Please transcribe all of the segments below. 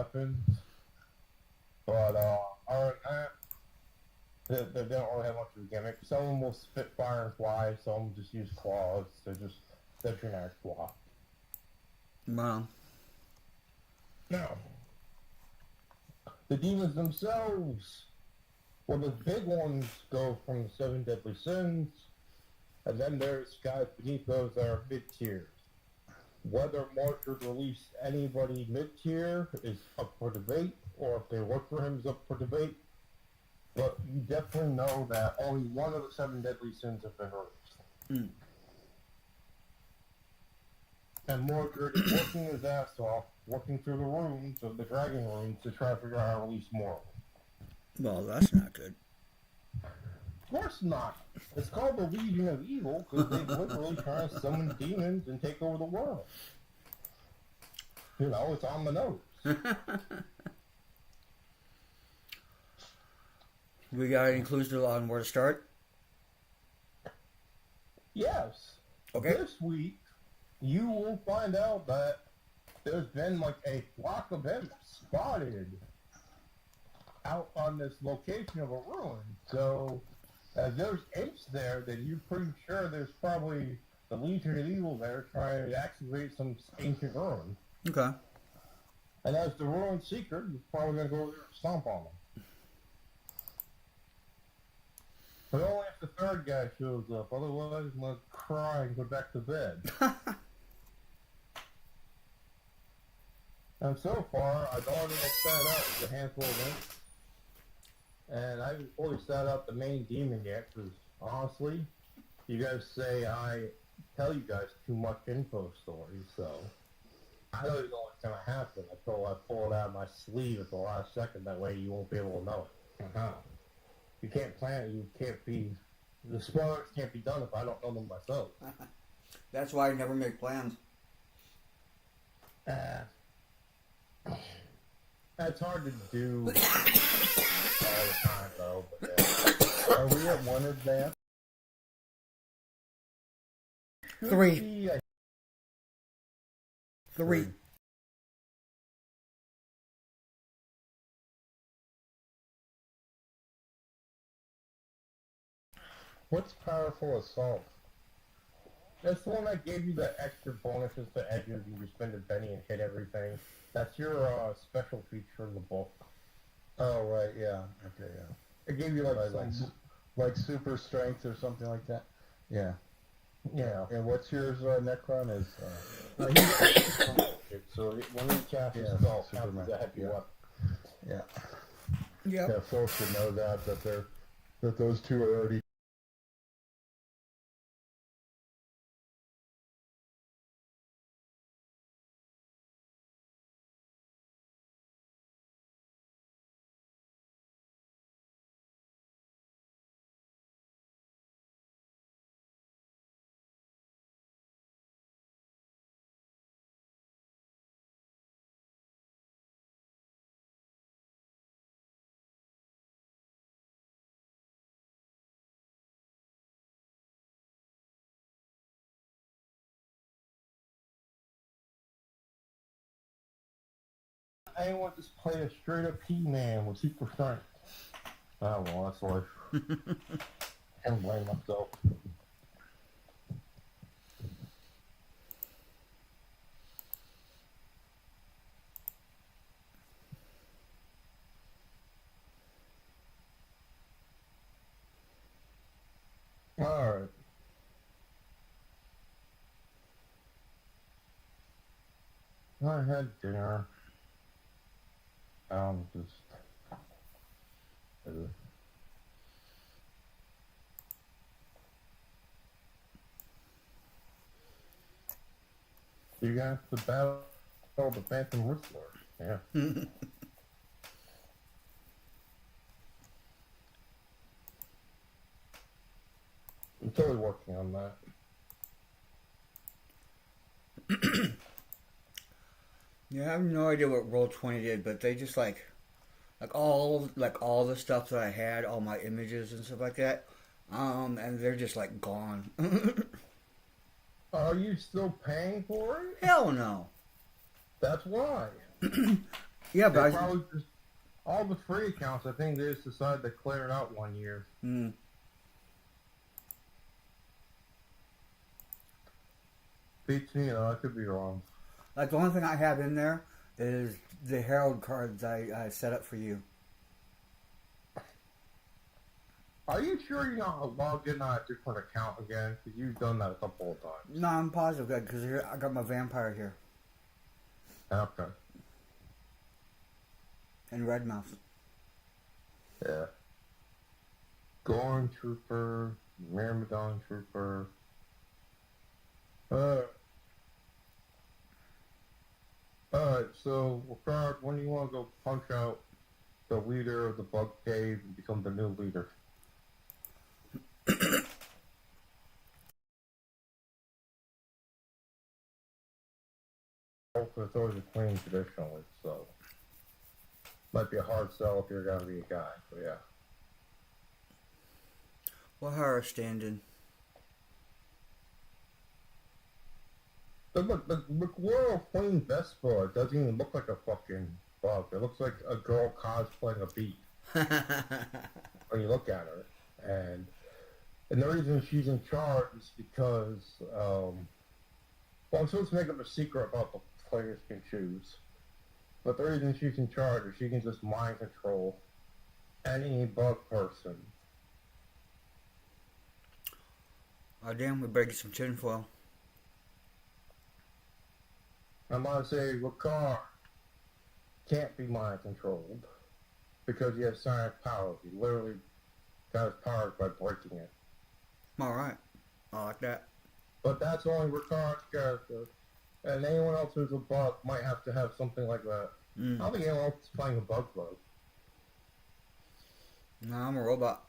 weapons. But other than that, they don't really have much of a gimmick. Some of them will spit fire and fly. Some of them just use claws. They're generic claw. Wow. Now, the demons themselves, well, the big ones go from the 7 deadly sins, and then there's guys beneath those that are mid-tiers. Whether Marshall released anybody mid-tier is up for debate, or if they work for him is up for debate. But you definitely know that only one of the 7 deadly sins have been released. And Mordred is working his ass off, working through the rooms of the dragon rooms to try to figure out how to release more. Well, that's not good. Of course not. It's called the Legion of Evil because they literally try to summon demons and take over the world. You know, it's on the nose. We got any clues on where to start? Yes. Okay. This week, you will find out that there's been like a flock of imps spotted out on this location of a ruin. So, as there's imps there, then you're pretty sure there's probably the Legion of Evil there trying to activate some ancient ruin. Okay. And as the ruin seeker, you're probably going to go over there and stomp on them. But only if the third guy shows up, otherwise I'm going to cry and go back to bed. And so far, I've already set up a handful of imps. And I haven't fully set up the main demon yet, because honestly, you guys say I tell you guys too much info stories, so I don't know what's going to happen until I pull it out of my sleeve at the last second. That way you won't be able to know it. You can't plan it, you can't be, the spoilers can't be done if I don't know them myself. That's why I never make plans. That's hard to do all the time, though. But, are we at one advance? 3. 3. What's Powerful Assault? That's the one that gave you the extra bonuses to edges. You just spend a penny and hit everything. That's your special feature in the book. Oh, right, yeah. Okay, yeah. It gave you like super strength or something like that? Yeah. Yeah. And what's yours, Necron? Is so when you cast a spell, counts as a heavy weapon. Yeah. Yep. Yeah, folks should know that those two are already. Anyone just play a straight up He-Man with super strength. Oh well, that's life. Can't blame myself. Alright. I had dinner. Just... You got the battle of the Phantom Whistler. Yeah. I'm totally working on that. Yeah, I have no idea what Roll20 did, but they just like all the stuff that I had, all my images and stuff like that, and they're just like gone. Are you still paying for it? Hell no. That's why. Yeah, They but probably just all the free accounts. I think they just decided to clear it out one year. Beats me though. I could be wrong. like the only thing I have in there is the Herald cards I set up for you. Are you sure you're not logged in on a different account again? Because you've done that a couple of times. No, I'm positive good because I got my vampire here Okay. and red mouse. Yeah. Gorn Trooper, Myrmidon Trooper. Alright, so, Ricard, when do you want to go punch out the leader of the Bug Cave and become the new leader? It's always a clean traditionally, so might be a hard sell if you're gonna be a guy, but yeah. What are our standing? But look, the McWhirl Queen Vespa doesn't even look like a fucking bug. It looks like a girl cosplaying a bee when you look at her. And the reason she's in charge is because, well, I'm supposed to make up a secret about the players can choose. But the reason she's in charge is she can just mind control any bug person. Oh damn, we're breaking some tinfoil. I'm gonna say Ricard can't be mind controlled because he has sonic powers. He literally got his powers by breaking it. Alright. I like that. But that's only Ricard's character. And anyone else who's a bug might have to have something like that. I don't think anyone else is playing a bug though. No, I'm a robot.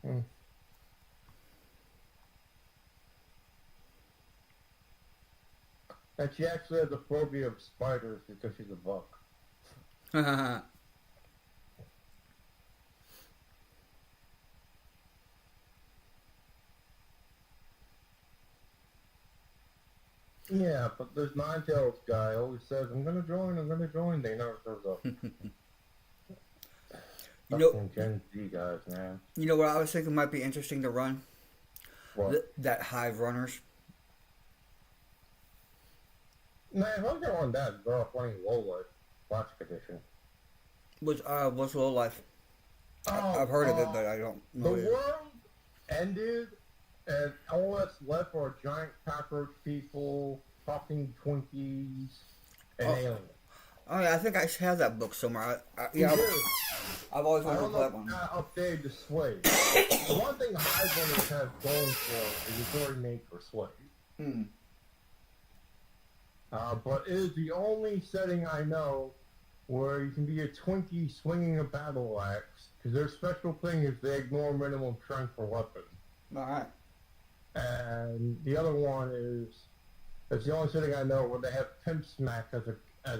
Hmm. And she actually has a phobia of spiders because she's a bug. Yeah, but this Ninetales guy always says, I'm gonna join, they never shows up. You know, Fucking Gen Z guys, man. you know what I was thinking might be interesting to run? What? That Hive Runners. Man, if I'm going that, they're playing Low Life Classic Edition. What's Low Life? I've heard of it, but I don't know The it. world ended, and all that's left are giant cockroach people, talking Twinkies, and aliens. Oh yeah, I think I have that book somewhere. You do. I've always I wanted to don't play know that if one. updated to Sway. The one thing Hive Runners has going for it is it's already made for Sway. But it is the only setting I know where you can be a Twinkie swinging a battle axe, because their special thing is they ignore minimum strength for weapons. Alright. And the other one is, it's the only setting I know where they have Pimp Smack as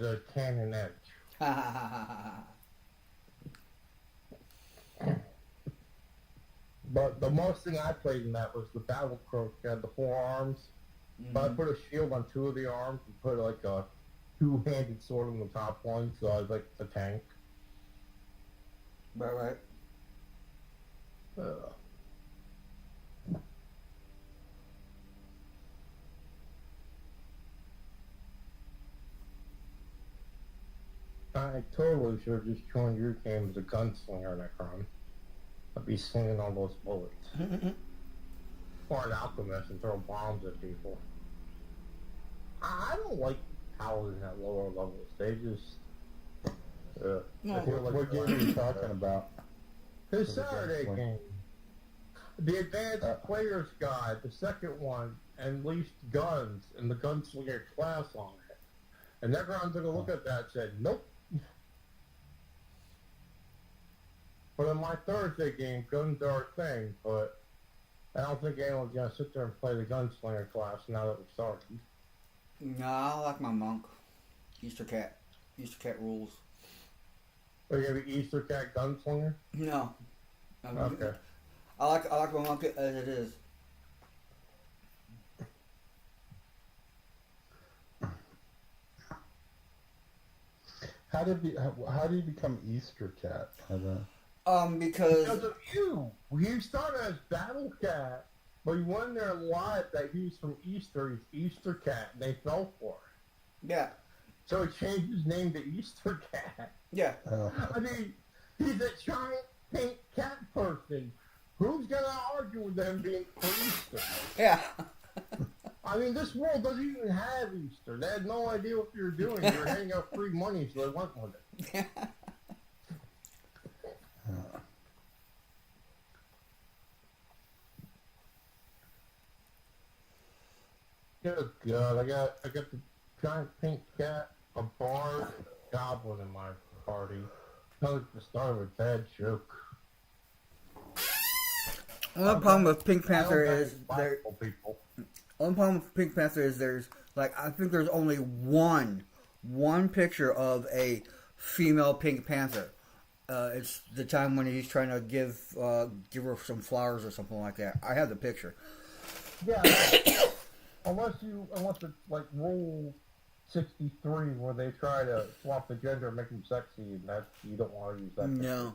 a cannon edge. But the most thing I played in that was the Battle Croak. It had the 4 arms. But I put a shield on 2 of the arms and put like a 2-handed sword on the top one, so I was like the tank. Right. I totally should have just joined your game as a gunslinger, Necron. I'd be slinging all those bullets. Or an alchemist and throw bombs at people. I don't like paladin at lower levels. They just... I feel like what game are you talking about? His Saturday game. The Advanced Player's Guide, the second one, unleashed guns and the gunslinger class on it. And Necron took a look at that and said, nope. But in my Thursday game, guns are a thing, but I don't think anyone's going to sit there and play the gunslinger class now that we've started. No, I like my monk. Easter cat. Easter cat rules. Are you going to be Easter Cat Gunslinger? No. Okay. I like my monk as it is. how did you become Easter Cat? Because Because of you. He started as Battle Cat, but he won there live that he was from Easter. He's Easter Cat, and they fell for it. yeah, So he changed his name to Easter Cat. yeah. I mean, he's a giant pink cat person. Who's gonna argue with them being for Easter? Yeah. I mean, this world doesn't even have Easter. They had no idea what you were doing. You were handing out free money, so they went with it. Good God, I got the giant pink cat, a bard, and a goblin in my party. That was the start of a bad joke. Only problem with Pink Panther is there. only problem with Pink Panther is there's like I think there's only one picture of a female Pink Panther. It's the time when he's trying to give her some flowers or something like that. I have the picture. Yeah, unless it's like Rule 63 where they try to swap the gender and make him sexy, and that you don't want to use that. No.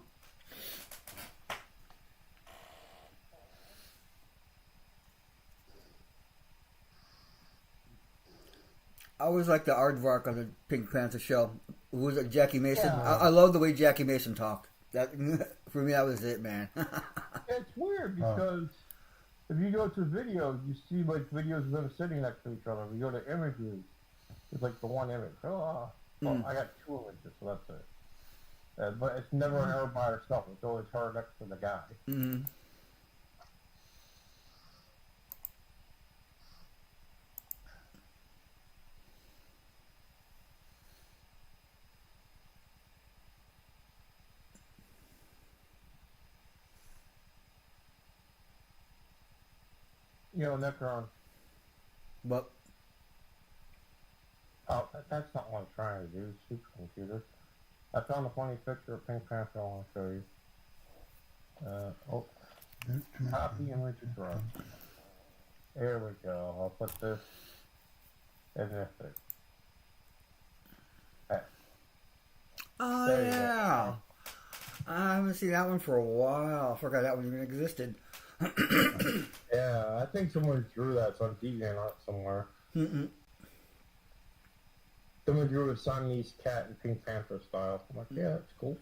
I always like the aardvark on the Pink Panther show. Who was it? Jackie Mason. Yeah. I love the way Jackie Mason talked. That for me, that was it, man. It's weird because if you go to videos, you see like videos of them sitting next to each other. If you go to images, it's like the one image. Well, I got two images, so that's it. But it's never her by herself. It's always her next to the guy. Mm-hmm. You know, Necron. But Oh, that's not what I'm trying to do. Supercomputer. I found a funny picture of Pink Panther I want to show you. Copy image address. There we go. I'll put this in this thing. Okay. oh There you yeah, I haven't seen that one for a while. I forgot that one even existed. Yeah, I think someone drew that. It's on DeviantArt somewhere. Mm-mm. Someone drew a Siamese cat in Pink Panther style. I'm like, yeah, that's cool.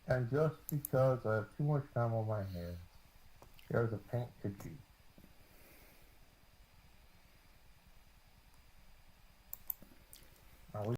And just because I have too much time on my hands, here's a pink Khajiit.